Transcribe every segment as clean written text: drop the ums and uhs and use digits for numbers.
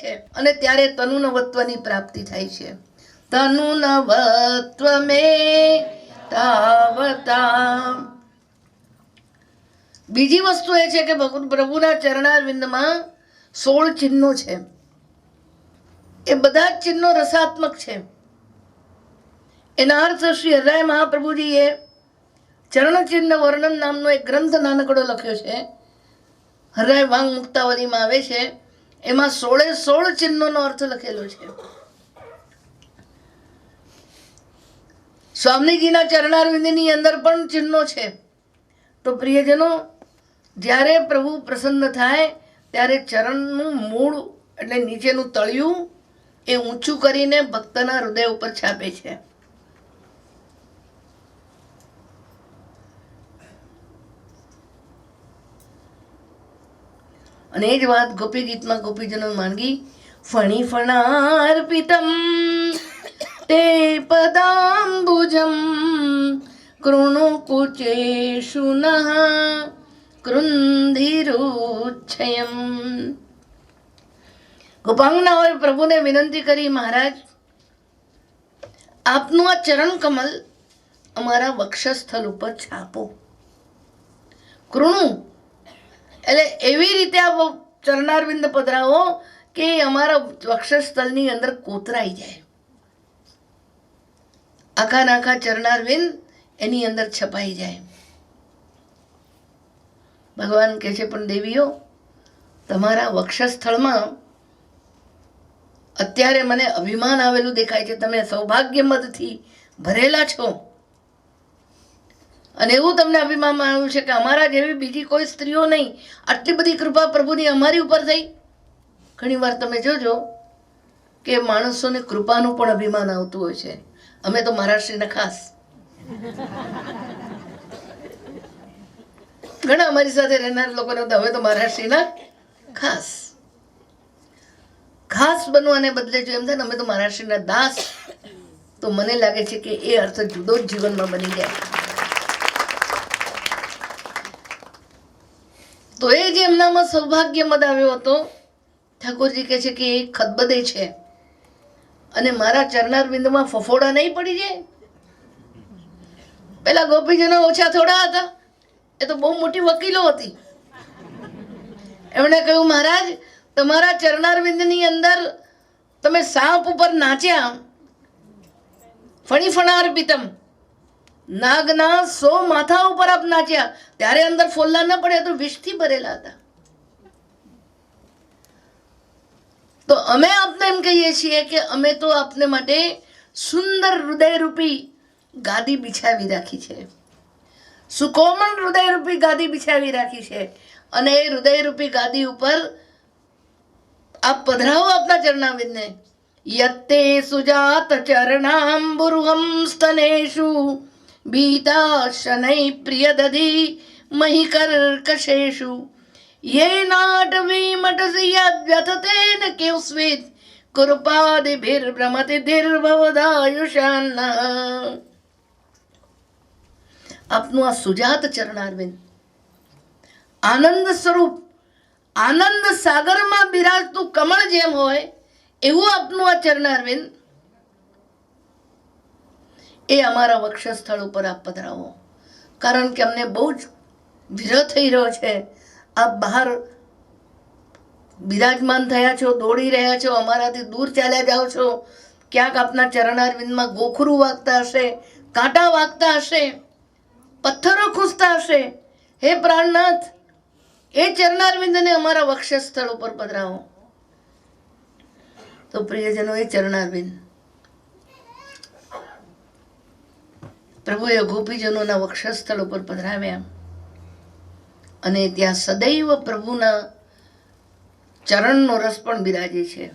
છે અને ત્યારે તનુનવત્વની પ્રાપ્તિ થાય છે. તનુનવત્વ મે તાવતા. બીજી વસ્તુ એ છે કે પ્રભુના ચરણારવિંદમાં 16 ચિહ્નો છે. એ બધા જ ચિહ્નો રસાત્મક છે. એના અર્થ શ્રી હરિરાય મહાપ્રભુજીએ ચરણચિહ્ન વર્ણન નામનો એક ગ્રંથ નાનકડો લખ્યો છે. હરિરાય વાંગ મુક્તાવલીમાં આવે છે. એમાં 16 ચિહ્નોનો અર્થ લખેલો છે. સ્વામીજીના ચરણારવિંદની અંદર પણ ચિહ્નો છે. તો પ્રિયજનો, જ્યારે પ્રભુ પ્રસન્ન થાય ત્યારે ચરણનું મૂળ એટલે નીચેનું તળિયું એ ઊંચું કરીને ભક્તના હૃદય ઉપર છાપે છે. અને એ જ વાત ગોપી ગીતમાં ગોપીજનો માંગી. ફણી ફણાર્પિતમ તે પદાંબુજમ કૃણુ કુચેષુ નઃ કૃંધિરુચ્છયમ. ગોપાંગનાઓએ પ્રભુને વિનંતી કરી, મહારાજ આપનું આ ચરણ કમલ અમારા વક્ષસ્થળ ઉપર છાપો. કૃણુ એટલે એવી રીતે આ ચરણારવિંદ પધરાવો કે અમારા વક્ષસ્થળની અંદર કોતરાઈ જાય. આખા ચરણારવિંદ એની અંદર છપાઈ જાય. ભગવાન કહે છે, પણ દેવીઓ, તમારા વક્ષસ્થળમાં અત્યારે મને અભિમાન આવેલું દેખાય છે. તમે સૌભાગ્યમદથી ભરેલા છો અને એવું તમને અભિમાન આવ્યું છે કે અમારા જેવી બીજી કોઈ સ્ત્રીઓ નહીં. આટલી બધી કૃપા પ્રભુની અમારી ઉપર થઈ. ઘણી વાર તમે જોજો કે માણસોને કૃપાનું પણ અભિમાન આવતું હોય છે. અમે તો મહારાષ્ટ્રીના ખાસ. ઘણા અમારી સાથે રહેનાર લોકોને હવે તો મહારાષ્ટ્રીના ખાસ ખાસ બનવાને બદલે જો એમ થાય ને અમે તો મહારાષ્ટ્રીના દાસ, તો મને લાગે છે કે એ અર્થ જુદો જ જીવનમાં બની જાય. તો એ જે એમનામાં સૌભાગ્ય મદ આવ્યો હતો, ઠાકોરજી કહે છે કે એ ખદબદે છે અને મારા ચરણારવિંદમાં ફફોડા નહીં પડી જાય. પેલા ગોપીજનો ઓછા થોડા હતા, એ તો બહુ મોટી વકીલો હતી. એમણે કહ્યું, મહારાજ તમારા ચરણારવિંદની અંદર તમે સાપ ઉપર નાચ્યા, ફણી ફણાર્પિતમ, નાગના 100 માથા ઉપર આપ નાચ્યા, ત્યારે અંદર ફોલ્લા ન પડે તો વિષથી ભરેલા હતા. તો અમે આપને એમ કહીએ છીએ કે અમે તો આપને માટે સુંદર હૃદયરૂપી ગાદી બિછાવી રાખી છે. સુકોમળ હૃદયરૂપી ગાદી બિછાવી રાખી છે અને એ હૃદયરૂપી ગાદી ઉપર આપ પધરાવો આપના ચરણારવિંદને. યત્તે સુજાત ચરણાંબુરુહમ સ્તનેષુ બીતા શનૈ પ્રિયદધિ મહિકર્કશેષુ યેનાટવી મટસી યદ્વ્યથતેન કેવસ્વેદ કૃપાદિભિર્ભ્રમતિર્ભવદાયુષાન્ન. આપનું આ સુજાત ચરણારવિંદ આનંદ સ્વરૂપ, આનંદ સાગરમાં બિરાજતું કમળ જેમ હોય એવું આપનું આ ચરણારવિંદ એ અમારા વક્ષસ્થળ ઉપર આપ પધરાવો. કારણ કે અમને બહુ જ વિરહ થઈ રહ્યો છે. આપ બહાર બિરાજમાન થયા છો, દોડી રહ્યા છો, અમારાથી દૂર ચાલ્યા જાઓ છો. ક્યાંક આપના ચરણારવિંદમાં ગોખરું વાગતા હશે, કાંટા વાગતા હશે, પથ્થરો ખૂંચતા હશે. હે પ્રાણનાથ, એ ચરણારવિંદને અમારા વક્ષસ્થળ ઉપર પધરાવો. તો પ્રિયજનો, એ ચરણારવિંદ પ્રભુએ ગોપીજનોના વક્ષસ્થળ ઉપર પધરાવ્યા અને ત્યાં સદૈવ પ્રભુના ચરણનો રસ પણ બિરાજે છે,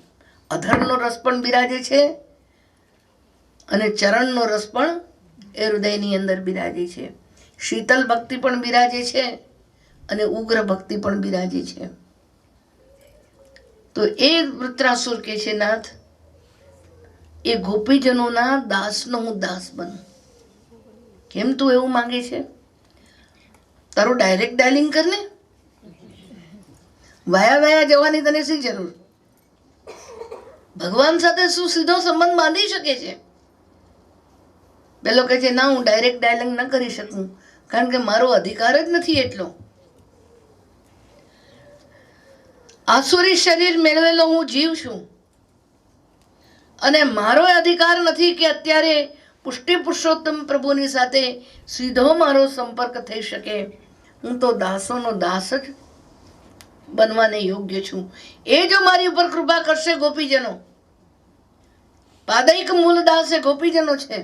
અધરનો રસ પણ બિરાજે છે અને ચરણનો રસ પણ એ હૃદયની અંદર બિરાજે છે. શીતલ ભક્તિ પણ બિરાજે છે અને ઉગ્ર ભક્તિ પણ બિરાજે છે. તો એ વૃત્રાસુર કે છે, નાથ, એ ગોપીજનોના દાસનો હું દાસ બનું. કેમ તું એવું માંગે છે? તારું ડાયરેક્ટ ડાયલિંગ કર ને. વાયા જવાની તને શી જરૂર? ભગવાન સાથે શું સીધો સંબંધ બાંધી શકે છે? પેલો કહે છે ના, હું ડાયરેક્ટ ડાયલોગ ન કરી શકું, કારણ કે મારો અધિકાર જ નથી એટલો. આસુરી શરીર મેળવેલો હું જીવ છું, અને મારો અધિકાર નથી કે અત્યારે પુષ્ટિ પુરુષોત્તમ પ્રભુની સાથે સીધો મારો સંપર્ક થઈ શકે. હું તો દાસોનો દાસ જ બનવાને યોગ્ય છું. એ જો મારી ઉપર કૃપા કરશે, ગોપીજનો, પાદૈક મૂળ દાસ એ ગોપીજનો છે,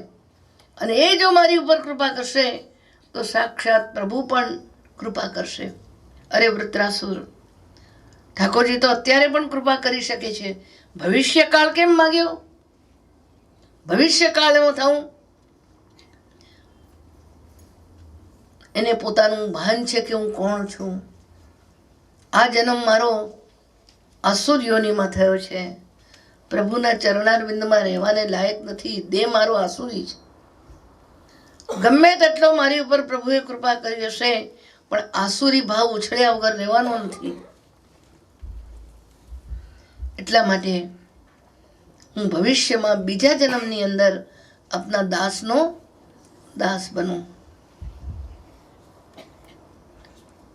અને એ જો મારી ઉપર કૃપા કરશે તો સાક્ષાત પ્રભુ પણ કૃપા કરશે. અરે વૃત્રાસુર, ઠાકોરજી તો અત્યારે પણ કૃપા કરી શકે છે, ભવિષ્યકાળ કેમ માગ્યો? ભવિષ્યકાળ એવો થવું, એને પોતાનું ભાન છે કે હું કોણ છું. આ જન્મ મારો અસુર યોનિમાં થયો છે, પ્રભુના ચરણારવિંદમાં રહેવાને લાયક નથી. દેહ મારો આસુરી છે. ગમે તેટલો મારી ઉપર પ્રભુએ કૃપા કરી હશે, પણ આસુરી ભાવ ઉછળ્યા વગર રહેવાનો નથી. એટલા માટે હું ભવિષ્યમાં બીજા જન્મની અંદર આપના દાસનો દાસ બનું.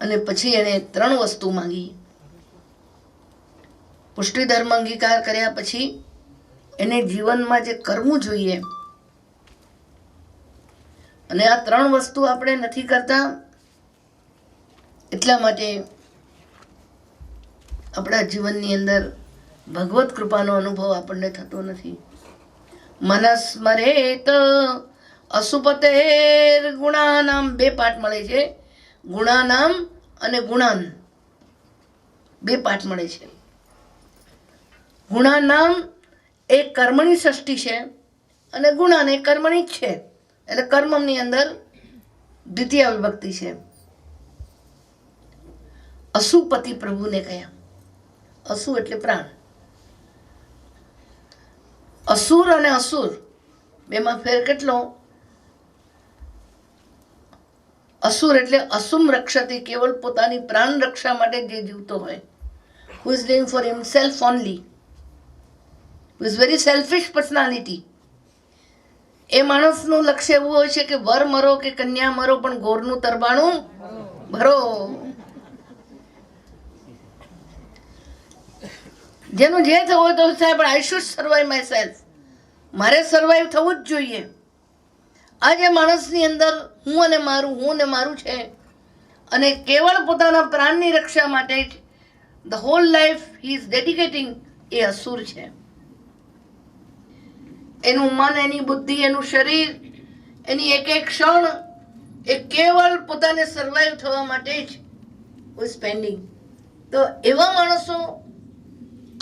અને પછી એણે 3 વસ્તુ માંગી. પુષ્ટિ ધર્મ અંગીકાર કર્યા પછી એને જીવનમાં જે કરવું જોઈએ, અને આ 3 વસ્તુ આપણે નથી કરતા, એટલા માટે આપણા જીવનની અંદર ભગવત કૃપાનો અનુભવ આપણને થતો નથી. મનસ્મરેત અસુપતેર ગુણાનામ 2 પાઠ મળે છે. ગુણાનામ અને ગુણાન 2 પાઠ મળે છે. ગુણાનામ એ કર્મની ષષ્ઠી છે, અને ગુણાન એ કર્મણી જ છે, એટલે કર્મની અંદર દ્વિતીય વિભક્તિ છે. અસુપતિ પ્રભુને કહ્યા. અસુ એટલે પ્રાણ. અસુર અને અસુર બેમાં ફેર કેટલો? અસુર એટલે અસુમ રક્ષતી, કેવળ પોતાની પ્રાણ રક્ષા માટે જે જીવતો હોય, who is living for himself only, who is very selfish personality. એ માણસનું લક્ષ્ય એવું હોય છે કે વર મરો કે કન્યા મરો, પણ ગોરનું તરબાણું ભરો. જેનું જે થવું હોય તો થાય, પણ I should survive my self. મારે સર્વાઈવ થવું જ જોઈએ. આ જે માણસની અંદર હું અને મારું છે, અને કેવળ પોતાના પ્રાણની રક્ષા માટે જ the whole life he is dedicating, એ અસુર છે. એનું મન, એની બુદ્ધિ, એનું શરીર, એની એક એક ક્ષણ એ કેવળ પોતાને સર્વાઈવ થવા માટે જ સ્પેન્ડિંગ. તો એવા માણસો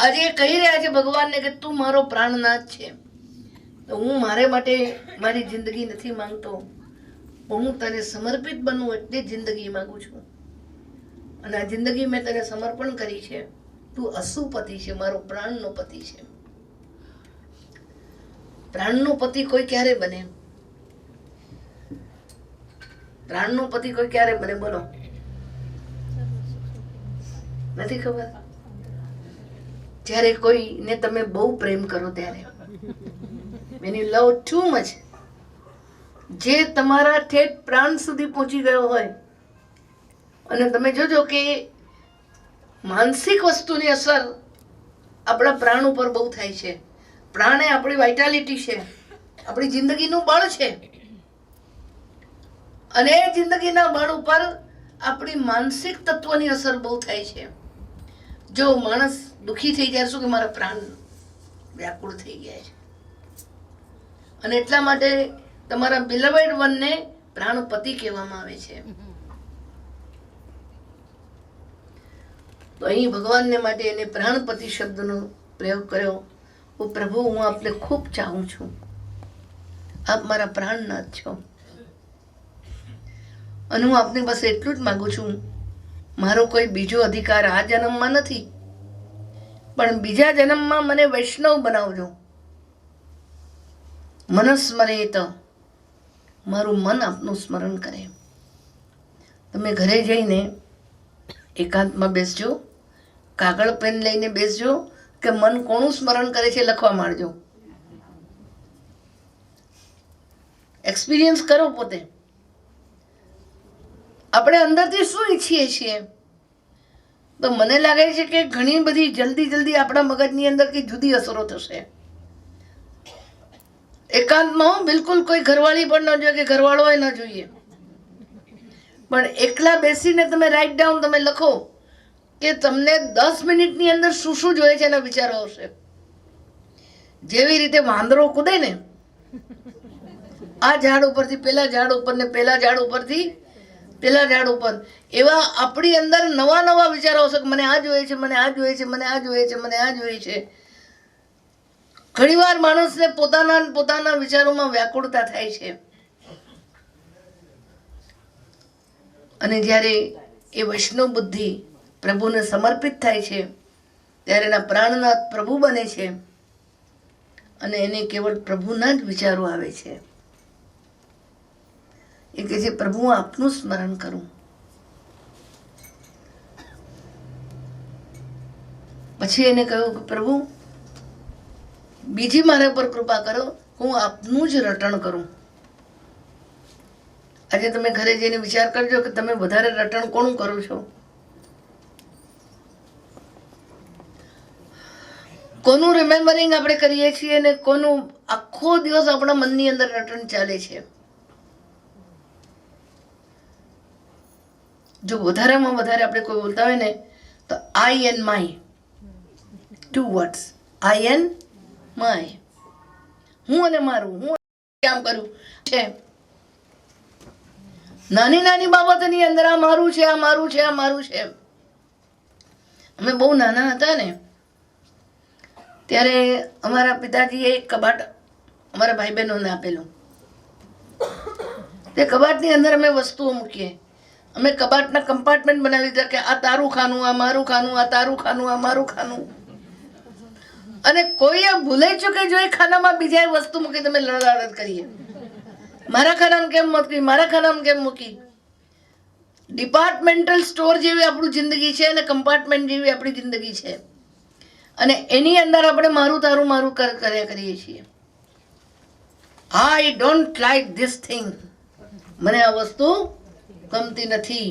આજે કહી રહ્યા છે ભગવાનને કે તું મારો પ્રાણનાથ છે, તો હું મારે માટે મારી જિંદગી નથી માંગતો, હું તને સમર્પિત બનું એટલી જિંદગી માંગુ છું. અને આ જિંદગી મેં તને સમર્પણ કરી છે. તું અસુપતિ છે, મારો પ્રાણનો પતિ છે. પ્રાણનો પતિ કોઈ ક્યારે બને? પ્રાણનો પતિ કોઈ ક્યારે બને? બોલો. નથી ખબર? જ્યારે કોઈને તમે બહુ પ્રેમ કરો ત્યારે, when you love too much, જે તમારા ઠેઠ પ્રાણ સુધી પહોંચી ગયો હોય, અને તમે જોજો કે માનસિક વસ્તુની અસર આપણા પ્રાણ ઉપર બહુ થાય છે. પ્રાણ એ આપણી વાઇટાલિટી છે, આપણી જિંદગીનું બળ છે, અને એ જિંદગીના બળ ઉપર આપણી માનસિક તત્વની અસર બહુ થાય છે. જો માણસ દુઃખી થઈ જાય, શું કે મારા પ્રાણ વ્યાકુળ થઈ ગયા છે. અને એટલા માટે તમારા બિલવેડ વનને પ્રાણપતિ કહેવામાં આવે છે. તો અહીં ભગવાનને માટે એને પ્રાણપતિ શબ્દનો પ્રયોગ કર્યો. ઓ પ્રભુ, હું આપને ખૂબ ચાહું છું, આપ મારા પ્રાણનાથ છો, અને હું આપની પાસે એટલું જ માંગુ છું, મારો કોઈ બીજો અધિકાર આ જન્મમાં નથી, પણ બીજા જન્મમાં મને વૈષ્ણવ બનાવજો. મનસ્મરેત, મારું મન આપનું સ્મરણ કરે. તમે ઘરે જઈને એકાંતમાં બેસજો, કાગળ પેન લઈને બેસજો, કે મન કોનું સ્મરણ કરે છે લખવા માંડજો. એક્સપિરિયન્સ કરો પોતે. આપણે અંદરથી શું ઈચ્છીએ છીએ? તો મને લાગે છે કે ઘણી બધી જલ્દી આપણા મગજની અંદર કઈ જુદી અસરો થશે. એકાંતમાં બિલકુલ કોઈ ઘરવાળી પણ ન જોઈએ કે ઘરવાળો ન જોઈએ, પણ એકલા બેસીને તમે રાઇટ ડાઉન તમે લખો કે તમને 10 મિનિટની અંદર શું શું જોઈએ છે એના વિચારો આવશે. જેવી રીતે વાંદરો કૂદે ને આ ઝાડ ઉપરથી પેલા ઝાડ ઉપર ને પેલા ઝાડ ઉપરથી પેલા ઝાડ ઉપર, એવા આપણી અંદર નવા વિચારો આવશે કે મને આ જોઈએ છે, મને આ જોઈએ છે, મને આ જોઈએ છે, મને આ જોઈએ છે. ઘણીવાર માણસને પોતાના વિચારોમાં વ્યાકુળતા થાય છે, અને જ્યારે એ વૈષ્ણવ બુદ્ધિ પ્રભુને સમર્પિત થાય છે ત્યારે એના પ્રાણનાથ પ્રભુ બને છે અને એને કેવળ પ્રભુના જ વિચારો આવે છે. એ કહે છે પ્રભુ હું આપનું સ્મરણ કરું. પછી એને કહ્યું કે પ્રભુ બીજી મારા પર કૃપા કરો, હું આપનું જ રટણ કરું. આજે તમે ઘરે જઈને વિચાર કરજો કે તમે વધારે રટણ કોનું કરો છો? કોનું રિમેમ્બરિંગ આપણે કરીએ છીએ અને કોનું આખો દિવસ આપણા મનની અંદર રટણ ચાલે છે? જો વધારેમાં વધારે આપણે કોઈ બોલતા હોય ને તો I and my, 2 words, I and my, હું અને મારું, હું કામ કરું છે. નાની બાબતની અંદર આ મારું છે, આ મારું છે, આ મારું છે. અમે બહુ નાના હતા ને ત્યારે અમારા પિતાજીએ એક કબાટ અમારા ભાઈ બહેનોને આપેલું. તે કબાટની અંદર અમે વસ્તુઓ મૂકીએ. અમે કબાટના કમ્પાર્ટમેન્ટ બનાવી દીધા કે આ તારું ખાનું, આ મારું ખાનું, આ તારું ખાનું, આ મારું ખાનું. અને કોઈએ ભૂલાઈ ચૂકે જો એ ખાનામાં બીજા વસ્તુ મૂકી તમે લડાલડ કરીએ, મારા ખાનામાં કેમ મૂકી, મારા ખાનામાં કેમ મૂકી. ડિપાર્ટમેન્ટલ સ્ટોર જેવી આપણું જિંદગી છે અને કમ્પાર્ટમેન્ટ જેવી આપણી જિંદગી છે, અને એની અંદર આપણે મારું તારું મારું કર્યા કરીએ છીએ. I don't like this thing, મને આ વસ્તુ ગમતી નથી.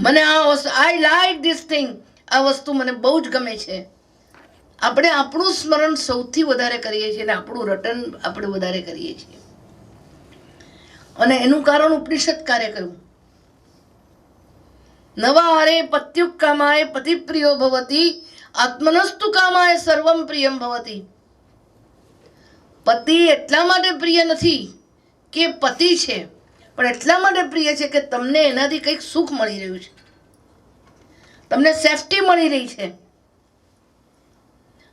મને આ વસ્તુ, આઈ લાઈક ધીસ થિંગ, આ વસ્તુ મને બહુ જ ગમે છે. આપણે આપણું સ્મરણ સૌથી વધારે કરીએ છીએ અને આપણું રટન આપણે વધારે કરીએ છીએ. અને એનું કારણ ઉપનિષદ કાર્ય કર્યું. નવા હરે પત્યુક કામાય પતિ પ્રિયો ભવતી, આત્મનસ્તુ કામાય સર્વમ પ્રિયમ ભવતી. પતિ એટલા માટે પ્રિય નથી કે પતિ છે, પણ એટલા માટે પ્રિય છે કે તમને એનાથી કંઈક સુખ મળી રહ્યું છે, તમને સેફટી મળી રહી છે.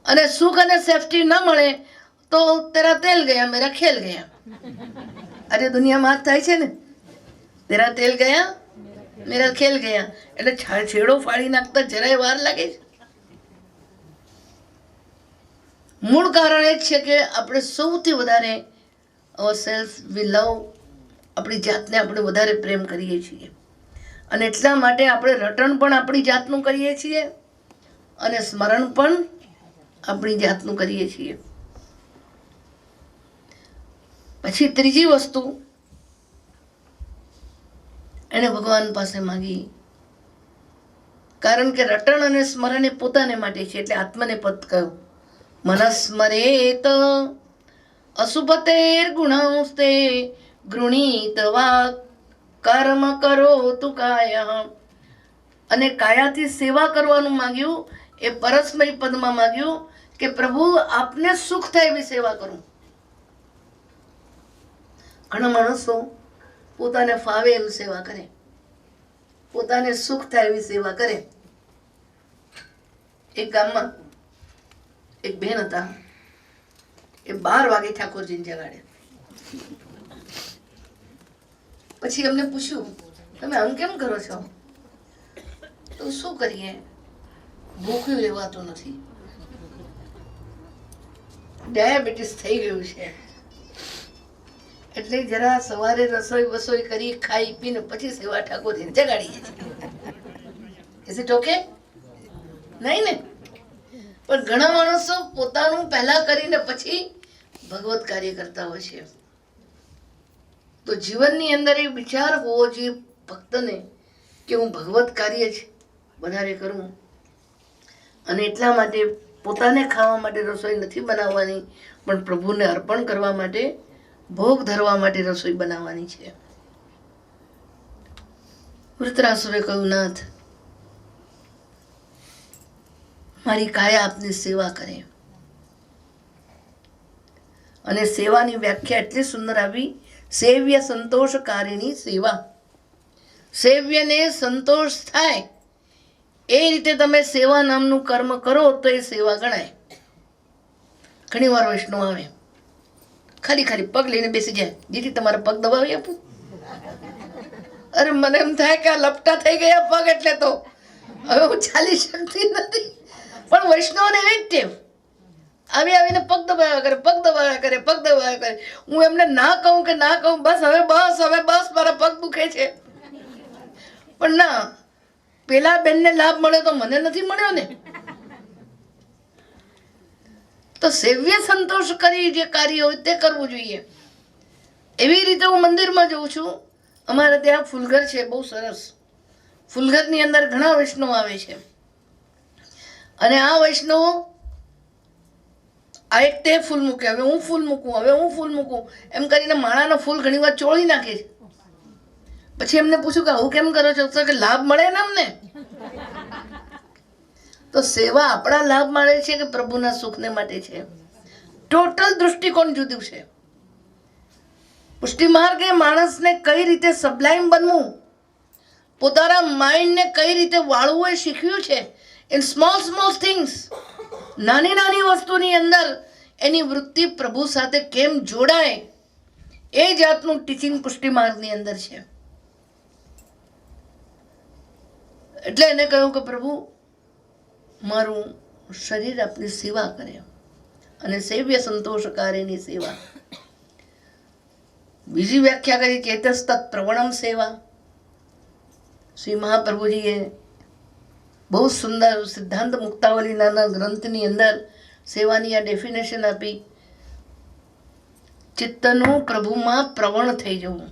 અને સુખ અને સેફટી ન મળે તો તેરા તેલ ગયા મેરા ખેલ ગયા. આજે દુનિયામાં આ થાય છે ને, તેરા તેલ ગયા મેરા ખેલ ગયા. એટલે છેડો ફાડી નાખતા જરાય વાર લાગે છે. મૂળ કારણ એ જ છે કે આપણે સૌથી વધારે સેલ્ફ વી લવ, આપણી જાતને આપણે વધારે પ્રેમ કરીએ છીએ, અને એટલા માટે આપણે રટણ પણ આપણી જાતનું કરીએ છીએ અને સ્મરણ પણ આપણી જાતનું કરીએ છીએ. પછી ત્રીજી વસ્તુ એણે ભગવાન પાસે માંગી, કારણ કે રટણ અને સ્મરણ એ પોતાને માટે છે, એટલે આત્મને પદ કહ્યું. મનસ્મરેત અશુભતેર ગુણાંસ્તે ગૃણીત વાક કર્મ કરો તુ કાય. અને કાયાથી સેવા કરવાનું માંગ્યું. એ પરસ્મય પદમાં માંગ્યું કે પ્રભુ આપને સુખ થાય એવી સેવા કરું. ઘણા માણસો પોતાને ફાવે એમ સેવા કરે, પોતાને સુખ થાય એવી સેવા કરે. એક ગામમાં એક બેન હતા, એ 12 વાગે ઠાકોરજીને જગાડે. પછી એમને પૂછ્યું તમે આમ કેમ કરો છો? તો શું કરીએ, ભૂખ્યું રહેવાતું નથી, ડાયાબિટીસ થઈ ગયું છે, એટલે જરા સવારે રસોઈ કરી ખાઈ પીને પછી સેવા ઠાકોરજીને જગાડીએ છીએ. Is it okay? નહીં ને? પણ ઘણા માણસો પોતાનું પહેલા કરીને પછી ભગવત કાર્ય કરતા હોય છે. તો જીવનની અંદર એક વિચાર હોવો જોઈએ ભક્તને કે હું ભગવત કાર્ય જ વધારે કરું, અને એટલા માટે પોતાને ખાવા માટે રસોઈ નથી બનાવવાની, પણ પ્રભુને અર્પણ કરવા માટે, ભોગ ધરવા માટે રસોઈ બનાવવાની છે. વૃત્રાસુરે કહ્યું, નાથ, મારી કાયા આપની સેવા કરે. અને સેવાની વ્યાખ્યા એટલી સુંદર આવી, સેવ્ય સંતોષકારીની સેવા. સેવ્યને સંતોષ થાય એ રીતે તમે સેવા નામનું કર્મ કરો તો એ સેવા ગણાય. ઘણી વાર વૈષ્ણવ આવે, ખાલી ખાલી પગ લઈને બેસી જાય, દીદી તમારા પગ દબાવી આપું. અરે મને એમ થાય કે આ લપટા થઈ ગયા પગ એટલે તો હવે હું ચાલી શકતી નથી. પણ વૈષ્ણવને એવી જ ટેવ, આવીને પગ દબાવ્યા કરે, પગ દબાવ્યા કરે, પગ દબાવ્યા કરે. હું એમને ના કહું કે ના કહું, બસ હવે મારા પગ દુખે છે. પણ ના, પેલા બેનને લાભ મળ્યો તો મને નથી મળ્યો ને. તો સેવ્ય સંતોષ કરી જે કાર્ય હોય તે કરવું જોઈએ. એવી રીતે હું મંદિરમાં જઉં છું, અમારે ત્યાં ફૂલઘર છે, બહુ સરસ. ફૂલઘરની અંદર ઘણા વૈષ્ણવ આવે છે, અને આ વૈષ્ણવ આ એક તે ફૂલ મૂકે, હવે હું ફૂલ મૂકું એમ કરીને માળાનો ફૂલ ઘણી વાર ચોળી નાખે છે. પછી એમને પૂછ્યું કે આવું કેમ કરો છો? તો કે લાભ મળે ને અમને. તો સેવા આપણા લાભ મળે છે કે પ્રભુના સુખને માટે છે? ટોટલ દૃષ્ટિકોણ જુદું છે. પુષ્ટિ માર્ગ એ માણસને કઈ રીતે સબ્લાઇમ બનવું, પોતાના માઇન્ડને કઈ રીતે વાળવું એ શીખ્યું છે. ઇન સ્મોલ થિંગ્સ, નાની નાની વસ્તુની અંદર એની વૃત્તિ પ્રભુ સાથે કેમ જોડાય, એ જાતનું ટીચિંગ પુષ્ટિ માર્ગની અંદર છે. એટલે એને કહ્યું કે પ્રભુ મારું શરીર આપની સેવા કરે, અને સેવ્ય સંતોષકારીની સેવા. બીજી વ્યાખ્યા કરી, ચેતસ્તત પ્રવણમ સેવા. શ્રી મહાપ્રભુજીએ બહુ સુંદર સિદ્ધાંત મુક્તાવલી નાના ગ્રંથની અંદર સેવાની આ ડેફિનેશન આપી. ચિત્તનું પ્રભુમાં પ્રવણ થઈ જવું.